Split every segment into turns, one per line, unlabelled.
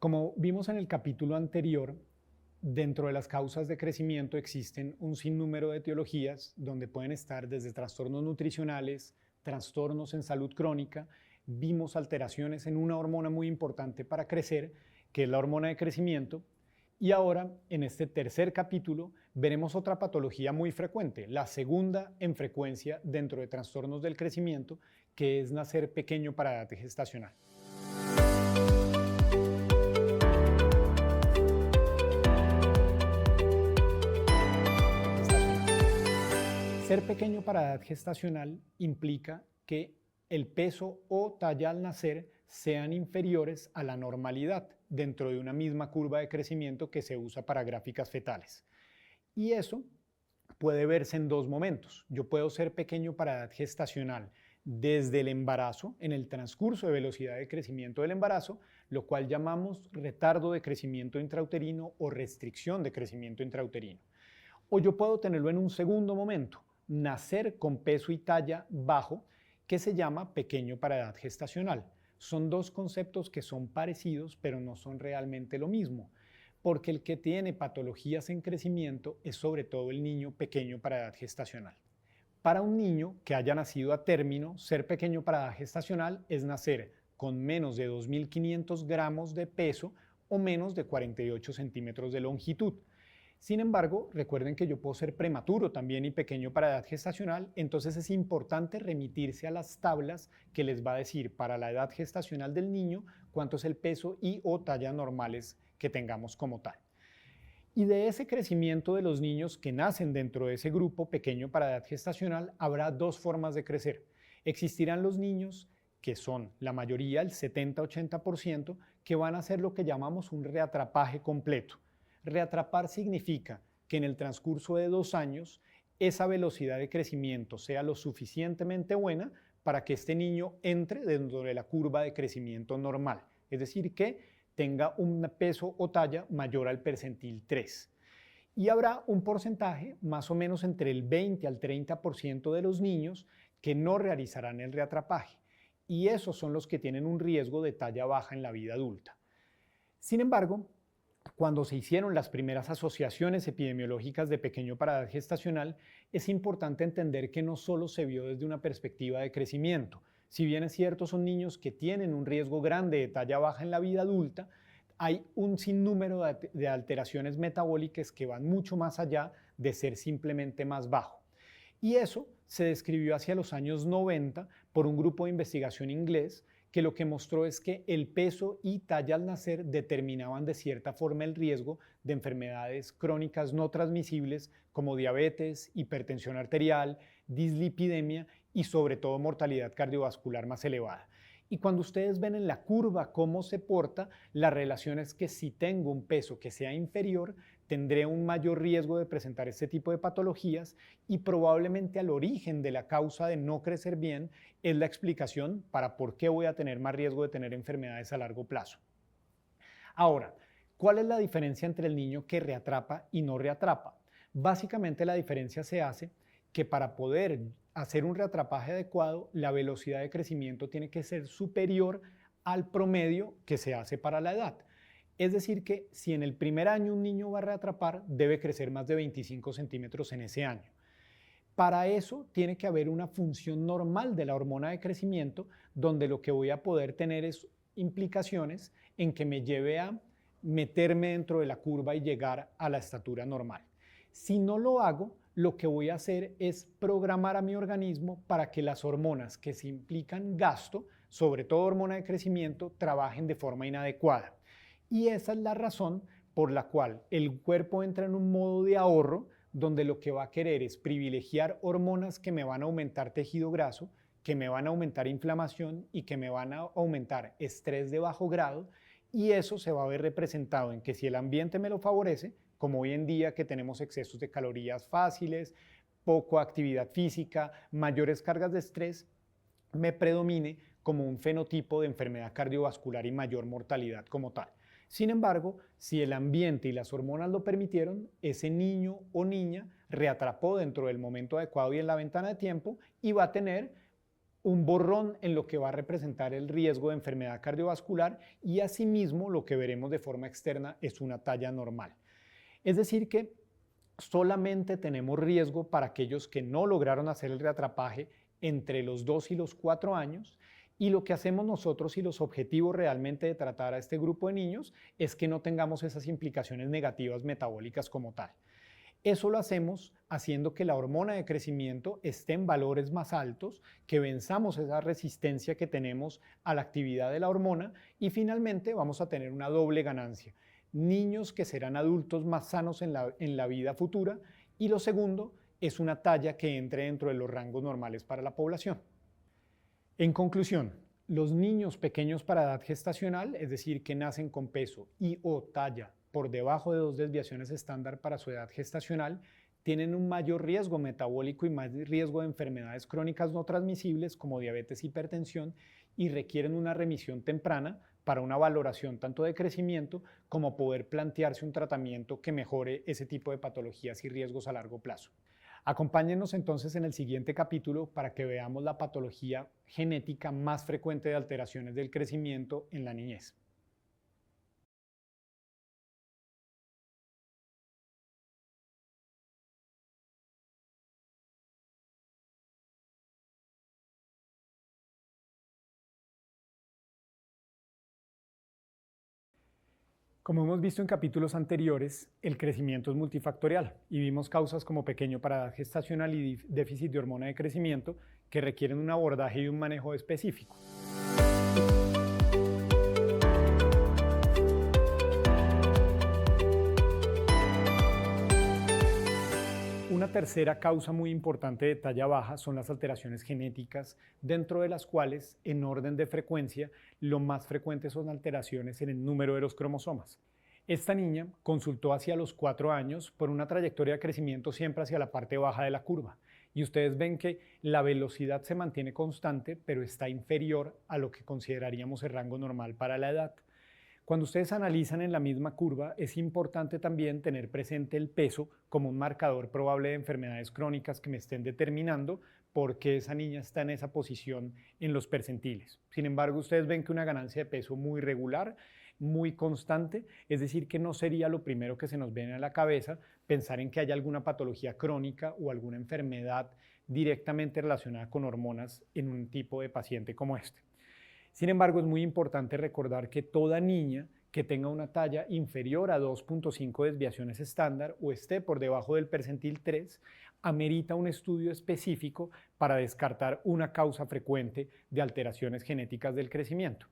Como vimos en el capítulo anterior, dentro de las causas de crecimiento existen un sinnúmero de etiologías donde pueden estar desde trastornos nutricionales, trastornos en salud crónica, vimos alteraciones en una hormona muy importante para crecer, que es la hormona de crecimiento, y ahora en este tercer capítulo veremos otra patología muy frecuente, la segunda en frecuencia dentro de trastornos del crecimiento, que es nacer pequeño para edad gestacional. Ser pequeño para edad gestacional implica que el peso o talla al nacer sean inferiores a la normalidad dentro de una misma curva de crecimiento que se usa para gráficas fetales. Y eso puede verse en dos momentos. Yo puedo ser pequeño para edad gestacional desde el embarazo, en el transcurso de velocidad de crecimiento del embarazo, lo cual llamamos retardo de crecimiento intrauterino o restricción de crecimiento intrauterino. O yo puedo tenerlo en un segundo momento, nacer con peso y talla bajo, que se llama pequeño para edad gestacional. Son dos conceptos que son parecidos, pero no son realmente lo mismo, porque el que tiene patologías en crecimiento es sobre todo el niño pequeño para edad gestacional. Para un niño que haya nacido a término, ser pequeño para edad gestacional es nacer con menos de 2.500 gramos de peso o menos de 48 centímetros de longitud. Sin embargo, recuerden que yo puedo ser prematuro también y pequeño para edad gestacional, entonces es importante remitirse a las tablas que les va a decir para la edad gestacional del niño cuánto es el peso y o talla normales que tengamos como tal. Y de ese crecimiento de los niños que nacen dentro de ese grupo pequeño para edad gestacional, habrá dos formas de crecer. Existirán los niños que son la mayoría, el 70-80%, que van a hacer lo que llamamos un reatrapaje completo. Reatrapar significa que en el transcurso de 2 años esa velocidad de crecimiento sea lo suficientemente buena para que este niño entre dentro de la curva de crecimiento normal, es decir, que tenga un peso o talla mayor al percentil 3. Y habrá un porcentaje, más o menos entre el 20 al 30% de los niños que no realizarán el reatrapaje, y esos son los que tienen un riesgo de talla baja en la vida adulta. Sin embargo, cuando se hicieron las primeras asociaciones epidemiológicas de pequeño para edad gestacional, es importante entender que no solo se vio desde una perspectiva de crecimiento. Si bien es cierto, son niños que tienen un riesgo grande de talla baja en la vida adulta, hay un sinnúmero de alteraciones metabólicas que van mucho más allá de ser simplemente más bajo. Y eso se describió hacia los años 90 por un grupo de investigación inglés que lo que mostró es que el peso y talla al nacer determinaban de cierta forma el riesgo de enfermedades crónicas no transmisibles como diabetes, hipertensión arterial, dislipidemia y sobre todo mortalidad cardiovascular más elevada. Y cuando ustedes ven en la curva cómo se porta, la relación es que si tengo un peso que sea inferior, tendré un mayor riesgo de presentar este tipo de patologías y probablemente al origen de la causa de no crecer bien es la explicación para por qué voy a tener más riesgo de tener enfermedades a largo plazo. Ahora, ¿cuál es la diferencia entre el niño que reatrapa y no reatrapa? Básicamente la diferencia se hace que para poder hacer un reatrapaje adecuado, la velocidad de crecimiento tiene que ser superior al promedio que se hace para la edad. Es decir que si en el primer año un niño va a reatrapar, debe crecer más de 25 centímetros en ese año. Para eso tiene que haber una función normal de la hormona de crecimiento, donde lo que voy a poder tener es implicaciones en que me lleve a meterme dentro de la curva y llegar a la estatura normal. Si no lo hago, lo que voy a hacer es programar a mi organismo para que las hormonas que se implican gasto, sobre todo hormona de crecimiento, trabajen de forma inadecuada. Y esa es la razón por la cual el cuerpo entra en un modo de ahorro, donde lo que va a querer es privilegiar hormonas que me van a aumentar tejido graso, que me van a aumentar inflamación y que me van a aumentar estrés de bajo grado, y eso se va a ver representado en que si el ambiente me lo favorece, como hoy en día que tenemos excesos de calorías fáciles, poca actividad física, mayores cargas de estrés, me predomine como un fenotipo de enfermedad cardiovascular y mayor mortalidad como tal. Sin embargo, si el ambiente y las hormonas lo permitieron, ese niño o niña reatrapó dentro del momento adecuado y en la ventana de tiempo y va a tener un borrón en lo que va a representar el riesgo de enfermedad cardiovascular y asimismo lo que veremos de forma externa es una talla normal. Es decir que solamente tenemos riesgo para aquellos que no lograron hacer el reatrapaje entre los 2 y los 4 años, y lo que hacemos nosotros y los objetivos realmente de tratar a este grupo de niños es que no tengamos esas implicaciones negativas metabólicas como tal. Eso lo hacemos haciendo que la hormona de crecimiento esté en valores más altos, que venzamos esa resistencia que tenemos a la actividad de la hormona y finalmente vamos a tener una doble ganancia. Niños que serán adultos más sanos en la vida futura y lo segundo es una talla que entre dentro de los rangos normales para la población. En conclusión, los niños pequeños para edad gestacional, es decir, que nacen con peso y o talla por debajo de 2 desviaciones estándar para su edad gestacional, tienen un mayor riesgo metabólico y más riesgo de enfermedades crónicas no transmisibles como diabetes e hipertensión y requieren una remisión temprana para una valoración tanto de crecimiento como poder plantearse un tratamiento que mejore ese tipo de patologías y riesgos a largo plazo. Acompáñenos entonces en el siguiente capítulo para que veamos la patología genética más frecuente de alteraciones del crecimiento en la niñez. Como hemos visto en capítulos anteriores, el crecimiento es multifactorial y vimos causas como pequeño para edad gestacional y déficit de hormona de crecimiento que requieren un abordaje y un manejo específico. Una tercera causa muy importante de talla baja son las alteraciones genéticas, dentro de las cuales, en orden de frecuencia, lo más frecuente son alteraciones en el número de los cromosomas. Esta niña consultó hacia los 4 años por una trayectoria de crecimiento siempre hacia la parte baja de la curva. Y ustedes ven que la velocidad se mantiene constante, pero está inferior a lo que consideraríamos el rango normal para la edad. Cuando ustedes analizan en la misma curva, es importante también tener presente el peso como un marcador probable de enfermedades crónicas que me estén determinando por qué esa niña está en esa posición en los percentiles. Sin embargo, ustedes ven que una ganancia de peso muy regular, muy constante, es decir, que no sería lo primero que se nos viene a la cabeza pensar en que haya alguna patología crónica o alguna enfermedad directamente relacionada con hormonas en un tipo de paciente como este. Sin embargo, es muy importante recordar que toda niña que tenga una talla inferior a 2.5 desviaciones estándar o esté por debajo del percentil 3, amerita un estudio específico para descartar una causa frecuente de alteraciones genéticas del crecimiento.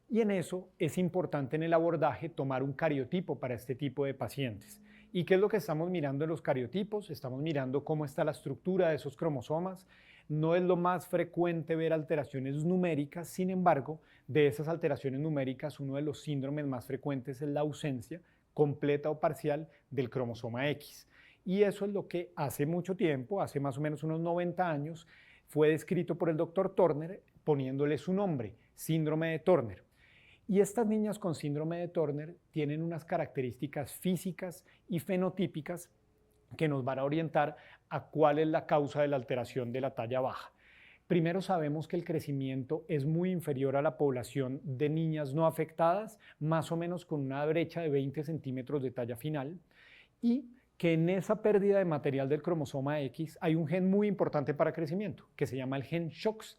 Y en eso es importante en el abordaje tomar un cariotipo para este tipo de pacientes. ¿Y qué es lo que estamos mirando en los cariotipos? Estamos mirando cómo está la estructura de esos cromosomas. No es lo más frecuente ver alteraciones numéricas, sin embargo, de esas alteraciones numéricas, uno de los síndromes más frecuentes es la ausencia completa o parcial del cromosoma X. Y eso es lo que hace mucho tiempo, hace más o menos unos 90 años, fue descrito por el doctor Turner poniéndole su nombre, síndrome de Turner. Y estas niñas con síndrome de Turner tienen unas características físicas y fenotípicas que nos van a orientar a cuál es la causa de la alteración de la talla baja. Primero, sabemos que el crecimiento es muy inferior a la población de niñas no afectadas, más o menos con una brecha de 20 centímetros de talla final, y que en esa pérdida de material del cromosoma X hay un gen muy importante para crecimiento, que se llama el gen SHOX,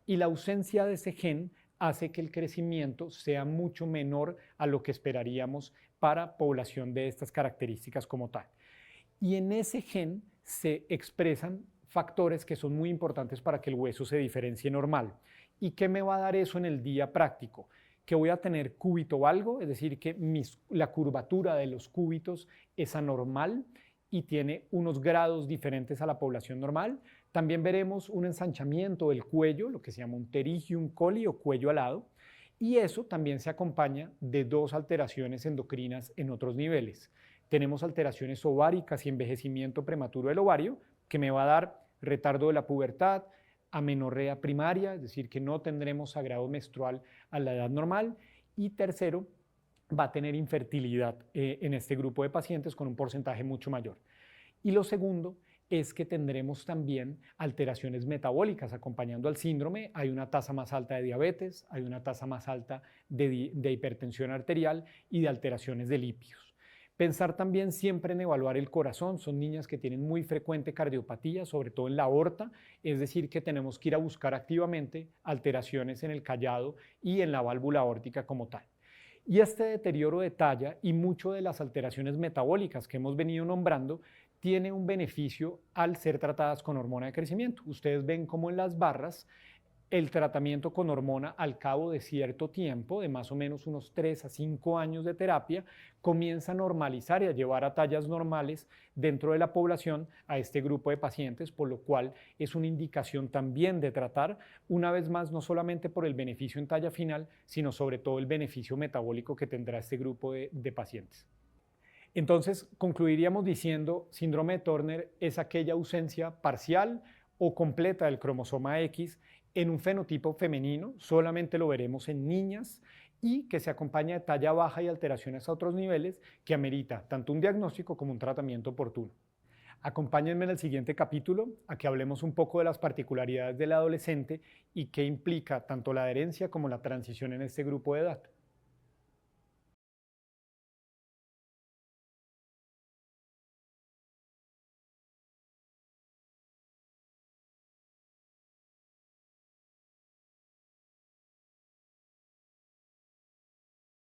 y la ausencia de ese gen hace que el crecimiento sea mucho menor a lo que esperaríamos para población de estas características como tal. Y en ese gen se expresan factores que son muy importantes para que el hueso se diferencie normal. ¿Y qué me va a dar eso en el día práctico? Que voy a tener cúbito valgo, es decir, que la curvatura de los cúbitos es anormal y tiene unos grados diferentes a la población normal. También veremos un ensanchamiento del cuello, lo que se llama un pterygium coli o cuello alado, y eso también se acompaña de 2 alteraciones endocrinas en otros niveles. Tenemos alteraciones ováricas y envejecimiento prematuro del ovario, que me va a dar retardo de la pubertad, amenorrea primaria, es decir, que no tendremos sangrado menstrual a la edad normal, y tercero, va a tener infertilidad en este grupo de pacientes con un porcentaje mucho mayor. Y lo segundo es que tendremos también alteraciones metabólicas acompañando al síndrome. Hay una tasa más alta de diabetes, hay una tasa más alta de hipertensión arterial y de alteraciones de lípidos. Pensar también siempre en evaluar el corazón. Son niñas que tienen muy frecuente cardiopatía, sobre todo en la aorta, es decir, que tenemos que ir a buscar activamente alteraciones en el callado y en la válvula aórtica como tal. Y este deterioro de talla y mucho de las alteraciones metabólicas que hemos venido nombrando tiene un beneficio al ser tratadas con hormona de crecimiento. Ustedes ven cómo en las barras el tratamiento con hormona al cabo de cierto tiempo, de más o menos unos 3 a 5 años de terapia, comienza a normalizar y a llevar a tallas normales dentro de la población a este grupo de pacientes, por lo cual es una indicación también de tratar, una vez más, no solamente por el beneficio en talla final, sino sobre todo el beneficio metabólico que tendrá este grupo de pacientes. Entonces, concluiríamos diciendo, síndrome de Turner es aquella ausencia parcial o completa del cromosoma X en un fenotipo femenino, solamente lo veremos en niñas, y que se acompaña de talla baja y alteraciones a otros niveles que amerita tanto un diagnóstico como un tratamiento oportuno. Acompáñenme en el siguiente capítulo a que hablemos un poco de las particularidades del adolescente y qué implica tanto la adherencia como la transición en este grupo de edad.